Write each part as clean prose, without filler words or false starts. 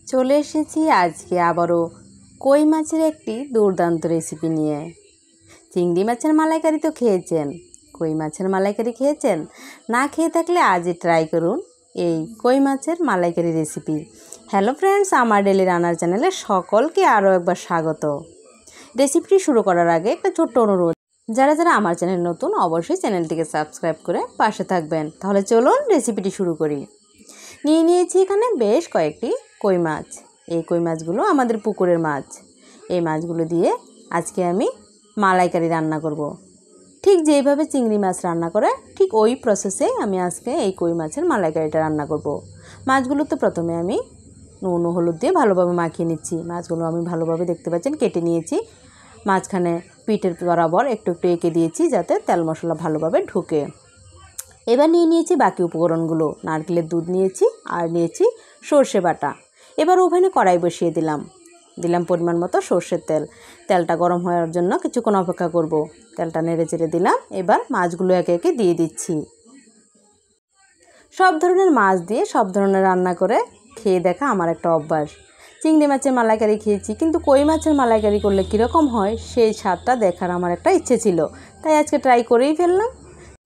চলে এসেছি আজকে আবারও কই মাছের একটি দুর্দান্ত রেসিপি নিয়ে। চিংড়ি মাছের মালাইকারি তো খেয়েছেন, কই মাছের মালাইকারি খেয়েছেন? না খেয়ে থাকলে আজই ট্রাই করুন এই কই মাছের মালাইকারি রেসিপি। হ্যালো ফ্রেন্ডস, আমার ডেলি রান্নার চ্যানেলে সকলকে আরও একবার স্বাগত। রেসিপিটি শুরু করার আগে একটা ছোট্ট অনুরোধ, যারা যারা আমার চ্যানেল নতুন অবশ্যই চ্যানেলটিকে সাবস্ক্রাইব করে পাশে থাকবেন। তাহলে চলুন রেসিপিটি শুরু করি। নিয়েছি এখানে বেশ কয়েকটি কই মাছ। এই কই মাছগুলো আমাদের পুকুরের মাছ। এই মাছগুলো দিয়ে আজকে আমি মালাইকারি রান্না করব। ঠিক যেভাবে চিংড়ি মাছ রান্না করে ঠিক ওই প্রসেসে আমি আজকে এই কই মাছের মালাইকারিটা রান্না করব। মাছগুলো তো প্রথমে আমি নুন ও হলুদ দিয়ে ভালোভাবে মাখিয়ে নিচ্ছি। মাছগুলো আমি ভালোভাবে দেখতে পাচ্ছেন কেটে নিয়েছি। মাঝখানে পিঠের বরাবর একটু একটু এঁকে দিয়েছি যাতে তেল মশলা ভালোভাবে ঢুকে। এবার নিয়েছি বাকি উপকরণগুলো। নারকেলের দুধ নিয়েছি আর নিয়েছি সর্ষে বাটা। এবার ওভেনে কড়াই বসিয়ে দিলাম পরিমাণ মতো সর্ষের তেল। তেলটা গরম হওয়ার জন্য কিছুক্ষণ অপেক্ষা করব। তেলটা নেড়ে চেড়ে দিলাম। এবার মাছগুলো একে একে দিয়ে দিচ্ছি। সব ধরনের মাছ দিয়ে সব ধরনের রান্না করে খেয়ে দেখা আমার একটা অভ্যাস। চিংড়ি মাছের মালাইকারি খেয়েছি, কিন্তু কই মাছের মালাইকারি করলে কীরকম হয় সেই স্বাদটা দেখার আমার একটা ইচ্ছে ছিল, তাই আজকে ট্রাই করেই ফেললাম।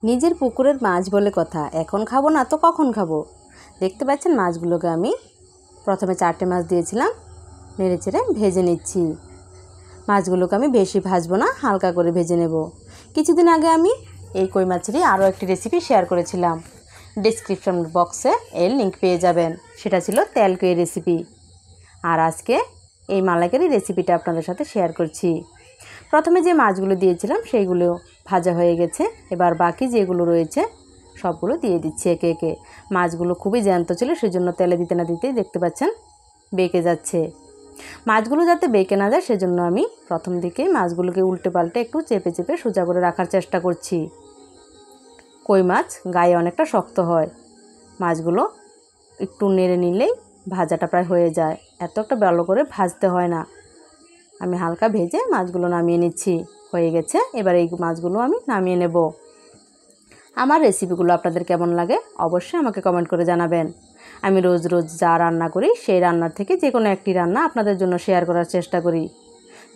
নিজের পুকুরের মাছ বলে কথা, এখন খাবো না তো কখন খাবো। দেখতে পাচ্ছেন মাছগুলোকে আমি প্রথমে 4টে মাছ দিয়েছিলাম, নেড়ে চেড়ে ভেজে নিচ্ছি। মাছগুলোকে আমি বেশি ভাজবো না, হালকা করে ভেজে নেব। কিছুদিন আগে আমি এই কই মাছেরই আরও একটি রেসিপি শেয়ার করেছিলাম, ডেসক্রিপশন বক্সে এর লিঙ্ক পেয়ে যাবেন। সেটা ছিল তেলকই রেসিপি। আর আজকে এই মালাইকারি রেসিপিটা আপনাদের সাথে শেয়ার করছি। প্রথমে যে মাছগুলো দিয়েছিলাম সেইগুলো ভাজা হয়ে গেছে। এবার বাকি যেগুলো রয়েছে সবগুলো দিয়ে দিচ্ছি একে একে। মাছগুলো খুবই জ্যান্ত ছিল, সেজন্য তেলে দিতে না দিতেই দেখতে পাচ্ছেন বেঁকে যাচ্ছে। মাছগুলো যাতে বেঁকে না যায় সেজন্য আমি প্রথম দিকেই মাছগুলোকে উল্টে পাল্টে একটু চেপে চেপে সোজা করে রাখার চেষ্টা করছি। কই মাছ গায়ে অনেকটা শক্ত হয়। মাছগুলো একটু নেড়ে নিলেই ভাজাটা প্রায় হয়ে যায়, এত একটা ভালো করে ভাজতে হয় না। আমি হালকা ভেজে মাছগুলো নামিয়ে নিচ্ছি। হয়ে গেছে। এবার এই মাছগুলো আমি নামিয়ে নেব। আমার রেসিপিগুলো আপনাদের কেমন লাগে অবশ্যই আমাকে কমেন্ট করে জানাবেন। আমি রোজ রোজ যা রান্না করি সেই রান্নার থেকে যে কোনো একটি রান্না আপনাদের জন্য শেয়ার করার চেষ্টা করি।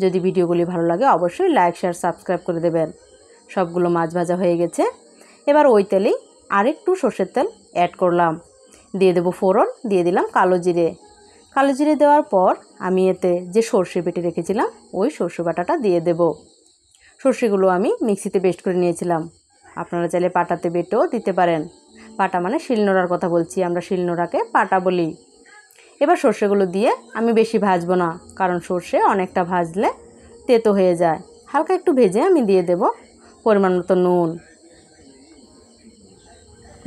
যদি ভিডিওগুলি ভালো লাগে অবশ্যই লাইক শেয়ার সাবস্ক্রাইব করে দেবেন। সবগুলো মাছ ভাজা হয়ে গেছে। এবার ওই তেলেই আরেকটু সর্ষের তেল অ্যাড করলাম, দিয়ে দেবো ফোড়ন, দিয়ে দিলাম কালো জিরে। কালো জিরে দেওয়ার পর আমি এতে যে সর্ষে বেটে রেখেছিলাম ওই সর্ষে বাটাটা দিয়ে দেব। সর্ষেগুলো আমি মিক্সিতে পেস্ট করে নিয়েছিলাম, আপনারা চাইলে পাটাতে বেটেও দিতে পারেন। পাটা মানে শিলনোড়ার কথা বলছি, আমরা শিলনোড়াকে পাটা বলি। এবার সর্ষেগুলো দিয়ে আমি বেশি ভাজবো না, কারণ সর্ষে অনেকটা ভাজলে তেতো হয়ে যায়। হালকা একটু ভেজে আমি দিয়ে দেব পরিমাণ মতো নুন।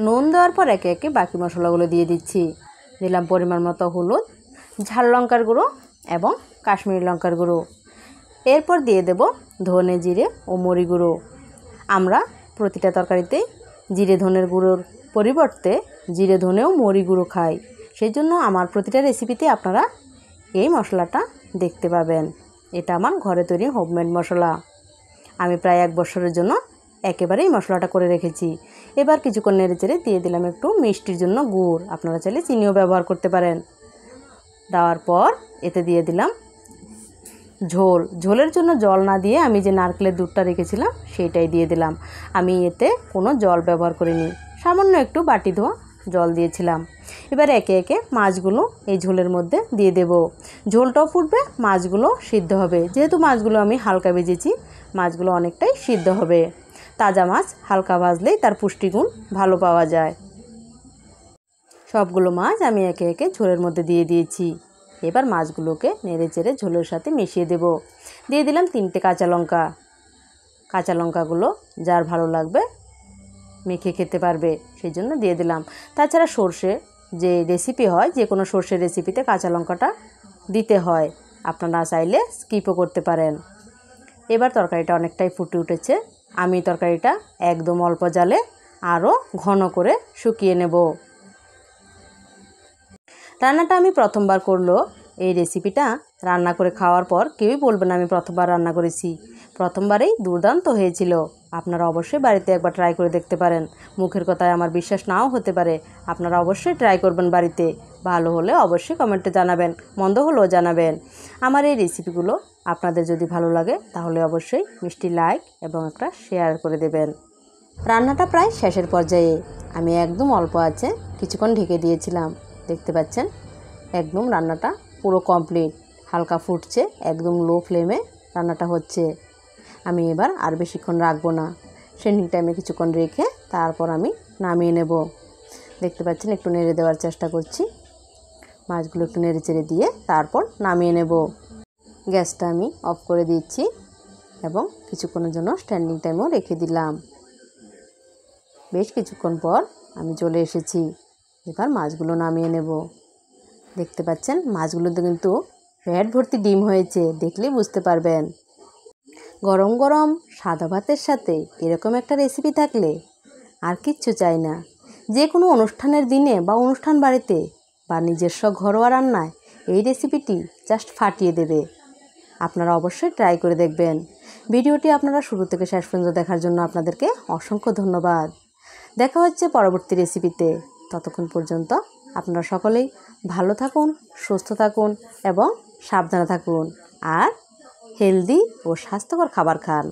নুন দেওয়ার পর একে একে বাকি মশলাগুলো দিয়ে দিচ্ছি। দিলাম পরিমাণ মতো হলুদ, ঝাল লঙ্কার গুঁড়ো এবং কাশ্মীরি লঙ্কার গুঁড়ো। এরপর দিয়ে দেব ধনে জিরে ও মরি গুঁড়ো। আমরা প্রতিটা তরকারিতেই জিরে ধনের গুঁড়োর পরিবর্তে জিরে ধনে ও মরি গুঁড়ো খাই, সেই জন্য আমার প্রতিটা রেসিপিতে আপনারা এই মশলাটা দেখতে পাবেন। এটা আমার ঘরে তৈরি হোমমেড মশলা। আমি প্রায় 1 বছরের জন্য একেবারেই মশলাটা করে রেখেছি। এবার কিছুক্ষণ নেড়ে চেড়ে দিয়ে দিলাম একটু মিষ্টির জন্য গুড়, আপনারা চাইলে চিনিও ব্যবহার করতে পারেন। দেওয়ার পর এতে দিয়ে দিলাম ঝোলের জন্য জল না দিয়ে আমি যে নারকেলের দুধটা রেখেছিলাম সেইটাই দিয়ে দিলাম। আমি এতে কোনো জল ব্যবহার করিনি, সামান্য একটু বাটি ধোয়া জল দিয়েছিলাম। এবার একে একে মাছগুলো এই ঝোলের মধ্যে দিয়ে দেব। ঝোলটাও ফুটবে, মাছগুলো সিদ্ধ হবে। যেহেতু মাছগুলো আমি হালকা ভেজেছি, মাছগুলো অনেকটাই সিদ্ধ হবে। তাজা মাছ হালকা ভাজলেই তার পুষ্টিগুণ ভালো পাওয়া যায়। সবগুলো মাছ আমি একে একে ঝোলের মধ্যে দিয়ে দিয়েছি। এবার মাছগুলোকে নেড়ে চেড়ে ঝোলের সাথে মিশিয়ে দেব। দিয়ে দিলাম 3টে কাঁচা লঙ্কা। কাঁচা লঙ্কাগুলো যার ভালো লাগবে মেখে খেতে পারবে, সেই জন্য দিয়ে দিলাম। তাছাড়া সর্ষে যে রেসিপি হয়, যে কোনো সর্ষের রেসিপিতে কাঁচা লঙ্কাটা দিতে হয়, আপনারা চাইলে স্কিপও করতে পারেন। এবার তরকারিটা অনেকটাই ফুটে উঠেছে। আমি তরকারিটা একদম অল্প জালে আরও ঘন করে শুকিয়ে নেব। রান্নাটা আমি প্রথমবার করলো, এই রেসিপিটা রান্না করে খাওয়ার পর কেউই বলবে না আমি প্রথমবার রান্না করেছি। প্রথমবারেই দুর্দান্ত হয়েছিল। আপনারা অবশ্যই বাড়িতে একবার ট্রাই করে দেখতে পারেন। মুখের কথায় আমার বিশ্বাস নাও হতে পারে, আপনারা অবশ্যই ট্রাই করবেন বাড়িতে। ভালো হলে অবশ্যই কমেন্টে জানাবেন, মন্দ হলেও জানাবেন। আমার এই রেসিপিগুলো আপনাদের যদি ভালো লাগে তাহলে অবশ্যই মিষ্টি লাইক এবং একটা শেয়ার করে দেবেন। রান্নাটা প্রায় শেষের পর্যায়ে, আমি একদম অল্প আছে কিছুক্ষণ ঢেকে দিয়েছিলাম। দেখতে পাচ্ছেন একদম রান্নাটা পুরো কমপ্লিট, হালকা ফুটছে, একদম লো ফ্লেমে রান্নাটা হচ্ছে। আমি এবার আর বেশিক্ষণ রাখবো না, সেন্ডিং টাইমে কিছুক্ষণ রেখে তারপর আমি নামিয়ে নেব। দেখতে পাচ্ছেন একটু নেড়ে দেওয়ার চেষ্টা করছি, মাছগুলো একটু নেড়ে চেড়ে দিয়ে তারপর নামিয়ে নেব। গ্যাসটা আমি অফ করে দিচ্ছি এবং কিছুক্ষণের জন্য স্ট্যান্ডিং টাইমেও রেখে দিলাম। বেশ কিছুক্ষণ পর আমি চলে এসেছি, এবার মাছগুলো নামিয়ে নেব। দেখতে পাচ্ছেন মাছগুলোতে কিন্তু পেট ভর্তি ডিম হয়েছে, দেখলেই বুঝতে পারবেন। গরম গরম সাদা ভাতের সাথে এরকম একটা রেসিপি থাকলে আর কিচ্ছু চাই না। যে কোনো অনুষ্ঠানের দিনে বা অনুষ্ঠান বাড়িতে বা নিজস্ব ঘরোয়া রান্নায় এই রেসিপিটি জাস্ট ফাটিয়ে দেবে। আপনারা অবশ্যই ট্রাই করে দেখবেন। ভিডিওটি আপনারা শুরু থেকে শেষ পর্যন্ত দেখার জন্য আপনাদেরকে অসংখ্য ধন্যবাদ। দেখা হচ্ছে পরবর্তী রেসিপিতে। ততক্ষণ পর্যন্ত আপনারা সকলেই ভালো থাকুন, সুস্থ থাকুন এবং সাবধানে থাকুন, আর হেলদি ও স্বাস্থ্যকর খাবার খান।